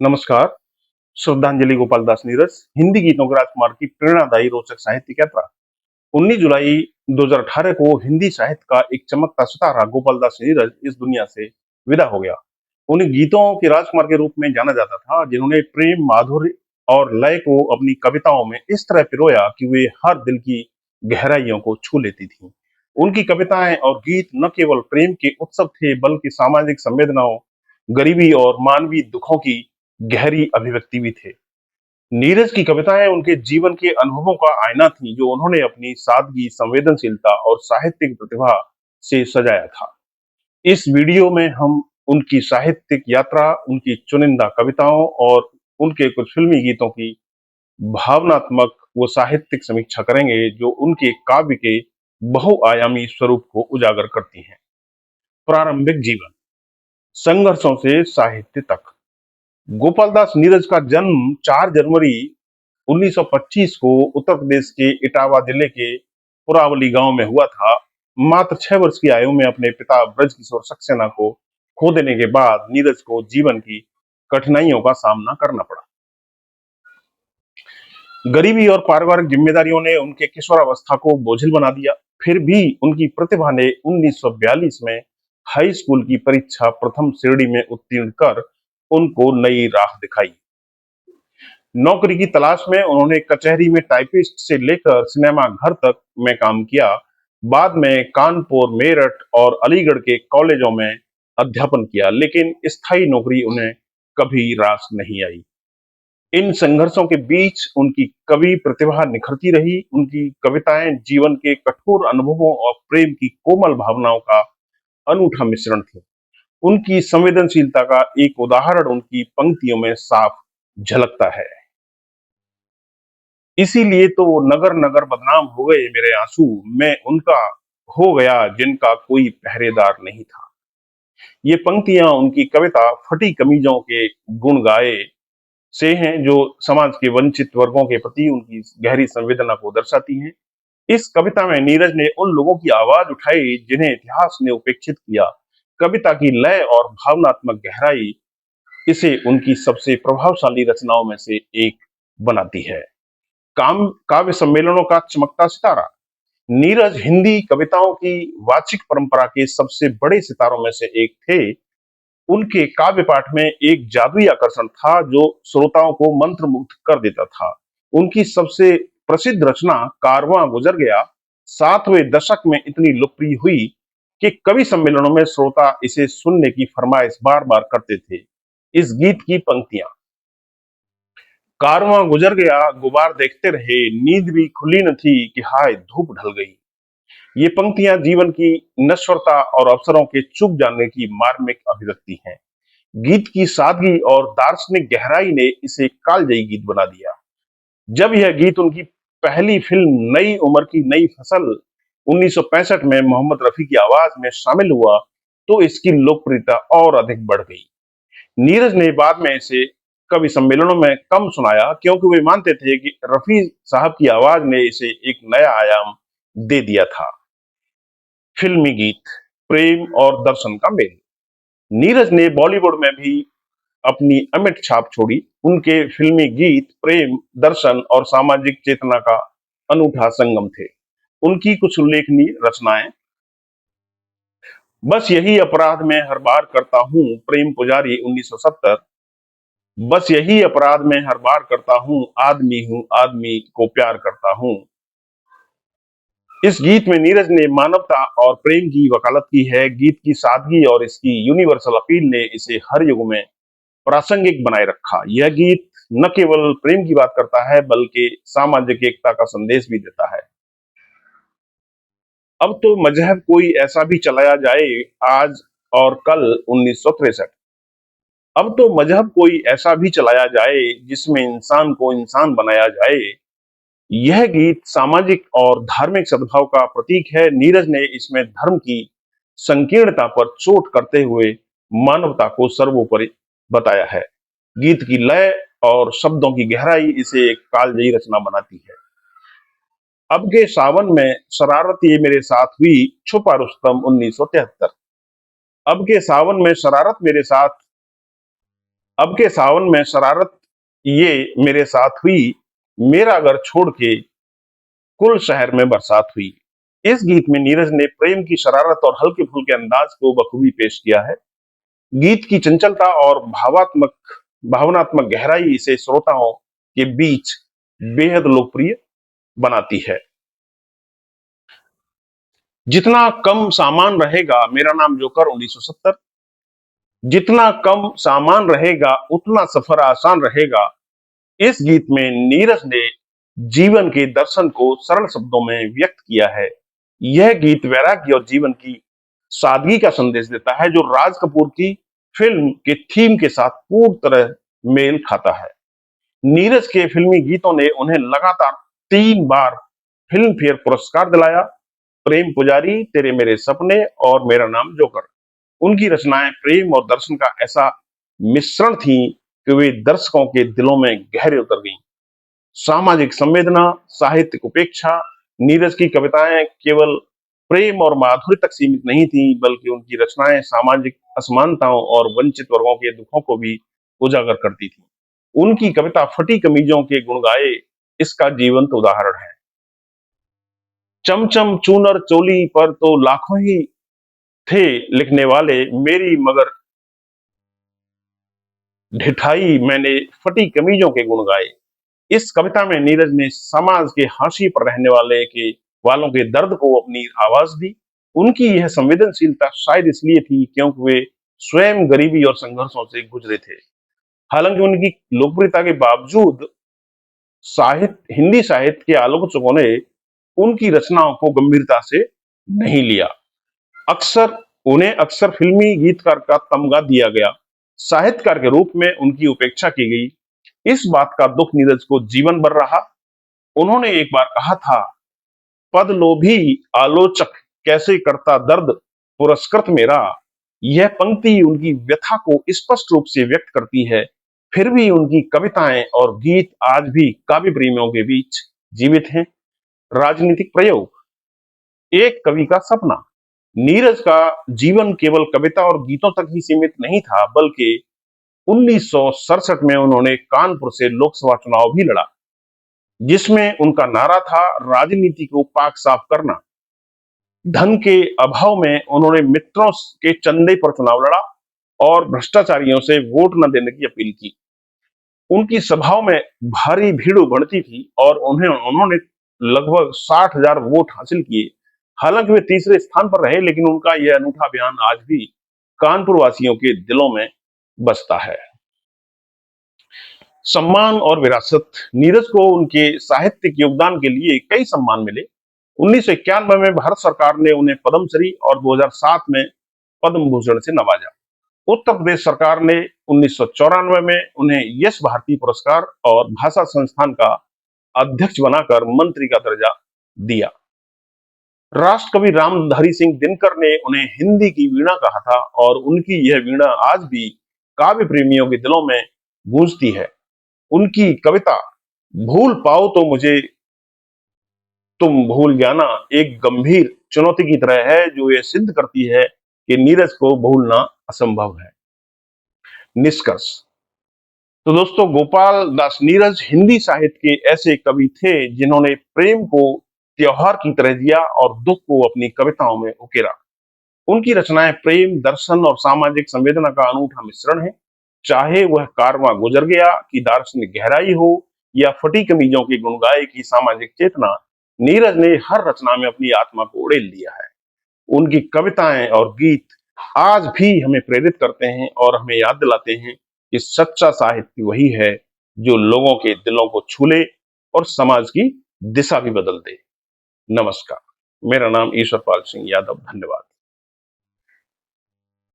नमस्कार। श्रद्धांजलि गोपाल दास नीरज हिंदी गीतों के राजकुमार की प्रेरणादायी रोचक साहित्यिक यात्रा। 19 जुलाई 2018 को हिंदी साहित्य का एक चमकता सितारा गोपाल दास नीरज इस दुनिया से विदा हो गया। उन्हें गीतों के राजकुमार के रूप में जाना जाता था, जिन्होंने प्रेम, माधुर्य और लय को अपनी कविताओं में इस तरह पिरोया कि वे हर दिल की गहराइयों को छू लेती थीं। उनकी कविताएं और गीत न केवल प्रेम के उत्सव थे, बल्कि सामाजिक संवेदनाओं, गरीबी और मानवीय दुखों की गहरी अभिव्यक्ति भी थे। नीरज की कविताएं उनके जीवन के अनुभवों का आईना थी, जो उन्होंने अपनी सादगी, संवेदनशीलता और साहित्यिक प्रतिभा से सजाया था। इस वीडियो में हम उनकी साहित्यिक यात्रा, उनकी चुनिंदा कविताओं और उनके कुछ फिल्मी गीतों की भावनात्मक व साहित्यिक समीक्षा करेंगे, जो उनके काव्य के बहुआयामी स्वरूप को उजागर करती हैं। प्रारंभिक जीवन, संघर्षों से साहित्य तक। गोपाल दास नीरज का जन्म 4 जनवरी 1925 को उत्तर प्रदेश के इटावा जिले के पुरावली गांव में हुआ था। मात्र 6 वर्ष की आयु में अपने पिता ब्रजकिशोर सक्सेना को खो देने के बाद नीरज को जीवन की कठिनाइयों का सामना करना पड़ा। गरीबी और पारिवारिक जिम्मेदारियों ने उनके किशोरावस्था को बोझिल बना दिया। फिर भी उनकी प्रतिभा ने 1942 में हाई स्कूल की परीक्षा प्रथम श्रेणी में उत्तीर्ण कर उनको नई राह दिखाई। नौकरी की तलाश में उन्होंने कचहरी में टाइपिस्ट से लेकर सिनेमा घर तक में काम किया। बाद में कानपुर, मेरठ और अलीगढ़ के कॉलेजों में अध्यापन किया, लेकिन स्थायी नौकरी उन्हें कभी रास नहीं आई। इन संघर्षों के बीच उनकी कवि प्रतिभा निखरती रही। उनकी कविताएं जीवन के कठोर अनुभवों और प्रेम की कोमल भावनाओं का अनूठा मिश्रण थी। उनकी संवेदनशीलता का एक उदाहरण उनकी पंक्तियों में साफ झलकता है। इसीलिए तो नगर नगर बदनाम हो गए मेरे आंसू, मैं उनका हो गया जिनका कोई पहरेदार नहीं था। ये पंक्तियां उनकी कविता फटी कमीजों के गुण गाए से हैं, जो समाज के वंचित वर्गों के प्रति उनकी गहरी संवेदना को दर्शाती हैं। इस कविता में नीरज ने उन लोगों की आवाज उठाई जिन्हें इतिहास ने उपेक्षित किया। कविता की लय और भावनात्मक गहराई इसे उनकी सबसे प्रभावशाली रचनाओं में से एक बनाती है। काम काव्य सम्मेलनों का चमकता सितारा। नीरज हिंदी कविताओं की वाचिक परंपरा के सबसे बड़े सितारों में से एक थे। उनके काव्य पाठ में एक जादुई आकर्षण था, जो श्रोताओं को मंत्रमुग्ध कर देता था। उनकी सबसे प्रसिद्ध रचना कारवां गुजर गया 7वें दशक में इतनी लोकप्रिय हुई कि कवि सम्मेलनों में श्रोता इसे सुनने की फरमाइश बार बार करते थे। इस गीत की पंक्तियां, कारवां गुजर गया गुबार देखते रहे, नींद भी खुली न थी कि हाय धूप ढल गई। ये पंक्तियां जीवन की नश्वरता और अवसरों के चूक जाने की मार्मिक अभिव्यक्ति हैं। गीत की सादगी और दार्शनिक गहराई ने इसे कालजयी गीत बना दिया। जब यह गीत उनकी पहली फिल्म नई उम्र की नई फसल 1965 में मोहम्मद रफी की आवाज में शामिल हुआ, तो इसकी लोकप्रियता और अधिक बढ़ गई। नीरज ने बाद में इसे कवि सम्मेलनों में कम सुनाया, क्योंकि वे मानते थे कि रफी साहब की आवाज ने इसे एक नया आयाम दे दिया था। फिल्मी गीत, प्रेम और दर्शन का मेल। नीरज ने बॉलीवुड में भी अपनी अमिट छाप छोड़ी। उनके फिल्मी गीत प्रेम, दर्शन और सामाजिक चेतना का अनूठा संगम थे। उनकी कुछ उल्लेखनीय रचनाएं, बस यही अपराध मैं हर बार करता हूं, प्रेम पुजारी 1970। बस यही अपराध मैं हर बार करता हूं, आदमी हूं आदमी को प्यार करता हूं। इस गीत में नीरज ने मानवता और प्रेम की वकालत की है। गीत की सादगी और इसकी यूनिवर्सल अपील ने इसे हर युग में प्रासंगिक बनाए रखा। यह गीत न केवल प्रेम की बात करता है, बल्कि सामाजिक एकता का संदेश भी देता है। अब तो मजहब कोई ऐसा भी चलाया जाए, आज और कल 1963। अब तो मजहब कोई ऐसा भी चलाया जाए जिसमें इंसान को इंसान बनाया जाए। यह गीत सामाजिक और धार्मिक सद्भाव का प्रतीक है। नीरज ने इसमें धर्म की संकीर्णता पर चोट करते हुए मानवता को सर्वोपरि बताया है। गीत की लय और शब्दों की गहराई इसे एक कालजयी रचना बनाती है। अब के सावन में शरारत ये मेरे साथ हुई, छुपा रुस्तम 1973। अब के सावन में शरारत मेरे साथ अब के सावन में शरारत ये मेरे साथ हुई, मेरा घर छोड़ के कुल शहर में बरसात हुई। इस गीत में नीरज ने प्रेम की शरारत और हल्के फुल्के अंदाज को बखूबी पेश किया है। गीत की चंचलता और भावनात्मक गहराई इसे श्रोताओं के बीच बेहद लोकप्रिय बनाती है। जितना कम सामान रहेगा, मेरा नाम जोकर 1970। जितना कम सामान रहेगा उतना सफर आसान रहेगा। इस गीत में नीरज ने जीवन के दर्शन को सरल शब्दों में व्यक्त किया है। यह गीत वैराग्य और जीवन की सादगी का संदेश देता है, जो राज कपूर की फिल्म के थीम के साथ पूरी तरह मेल खाता है। नीरज के फिल्मी गीतों ने उन्हें लगातार 3 बार फिल्म फेयर पुरस्कार दिलाया। प्रेम पुजारी, तेरे मेरे सपने और मेरा नाम जोकर। उनकी रचनाएं प्रेम और दर्शन का ऐसा मिश्रण थी कि वे दर्शकों के दिलों में गहरे उतर गईं। सामाजिक संवेदना, साहित्यिक उपेक्षा, नीरज की कविताएं केवल प्रेम और माधुर्य तक सीमित नहीं थी, बल्कि उनकी रचनाएं सामाजिक असमानताओं और वंचित वर्गों के दुखों को भी उजागर करती थी। उनकी कविता फटी कमीजों के गुण गाए इसका जीवंत उदाहरण है। चमचम चूनर चोली पर तो लाखों ही थे लिखने वाले, मेरी मगर ढिठाई मैंने फटी कमीजों के गुण गाए। इस कविता में नीरज ने समाज के हाशिए पर रहने वालों के दर्द को अपनी आवाज दी। उनकी यह संवेदनशीलता शायद इसलिए थी क्योंकि वे स्वयं गरीबी और संघर्षों से गुजरे थे। हालांकि उनकी लोकप्रियता के बावजूद हिंदी साहित्य के आलोचकों ने उनकी रचनाओं को गंभीरता से नहीं लिया। उन्हें अक्सर फिल्मी गीतकार का तमगा दिया गया। साहित्यकार के रूप में उनकी उपेक्षा की गई। इस बात का दुख नीरज को जीवन भर रहा। उन्होंने एक बार कहा था, पद लोभी आलोचक कैसे करता दर्द पुरस्कृत मेरा। यह पंक्ति उनकी व्यथा को स्पष्ट रूप से व्यक्त करती है। फिर भी उनकी कविताएं और गीत आज भी काव्य प्रेमियों के बीच जीवित हैं। राजनीतिक प्रयोग, एक कवि का सपना। नीरज का जीवन केवल कविता और गीतों तक ही सीमित नहीं था, बल्कि 1967 में उन्होंने कानपुर से लोकसभा चुनाव भी लड़ा, जिसमें उनका नारा था, राजनीति को पाक साफ करना। धन के अभाव में उन्होंने मित्रों के चंदे पर चुनाव लड़ा और भ्रष्टाचारियों से वोट न देने की अपील की। उनकी सभाओं में भारी भीड़ उमड़ती थी और उन्होंने लगभग 60,000 वोट हासिल किए। हालांकि वे तीसरे स्थान पर रहे, लेकिन उनका यह अनूठा अभियान आज भी कानपुर वासियों के दिलों में बसता है। सम्मान और विरासत, नीरज को उनके साहित्यिक योगदान के लिए कई सम्मान मिले। 1991 में भारत सरकार ने उन्हें पद्मश्री और 2007 में पद्म भूषण से नवाजा। उत्तर प्रदेश सरकार ने 1994 में उन्हें यश भारती पुरस्कार और भाषा संस्थान का अध्यक्ष बनाकर मंत्री का दर्जा दिया। राष्ट्रकवि रामधारी सिंह दिनकर ने उन्हें हिंदी की वीणा कहा था और उनकी यह वीणा आज भी काव्य प्रेमियों के दिलों में गूंजती है। उनकी कविता भूल पाओ तो मुझे तुम भूल जाना एक गंभीर चुनौती की तरह है, जो ये सिद्ध करती है कि नीरज को भूलना असंभव है। निष्कर्ष, तो दोस्तों, गोपाल दास नीरज हिंदी साहित्य के ऐसे कवि थे जिन्होंने प्रेम को त्योहार की तरह जिया और दुख को अपनी कविताओं में उकेरा। उनकी रचनाएं प्रेम, दर्शन और सामाजिक संवेदना का अनूठा मिश्रण है। चाहे वह कारवां गुजर गया की दार्शनिक गहराई हो या फटी कमीजों की गुणगाए की सामाजिक चेतना, नीरज ने हर रचना में अपनी आत्मा को उड़ेल दिया है। उनकी कविताएं और गीत आज भी हमें प्रेरित करते हैं और हमें याद दिलाते हैं कि सच्चा साहित्य वही है जो लोगों के दिलों को छू ले और समाज की दिशा भी बदल दे। नमस्कार, मेरा नाम ईश्वरपाल सिंह यादव। धन्यवाद।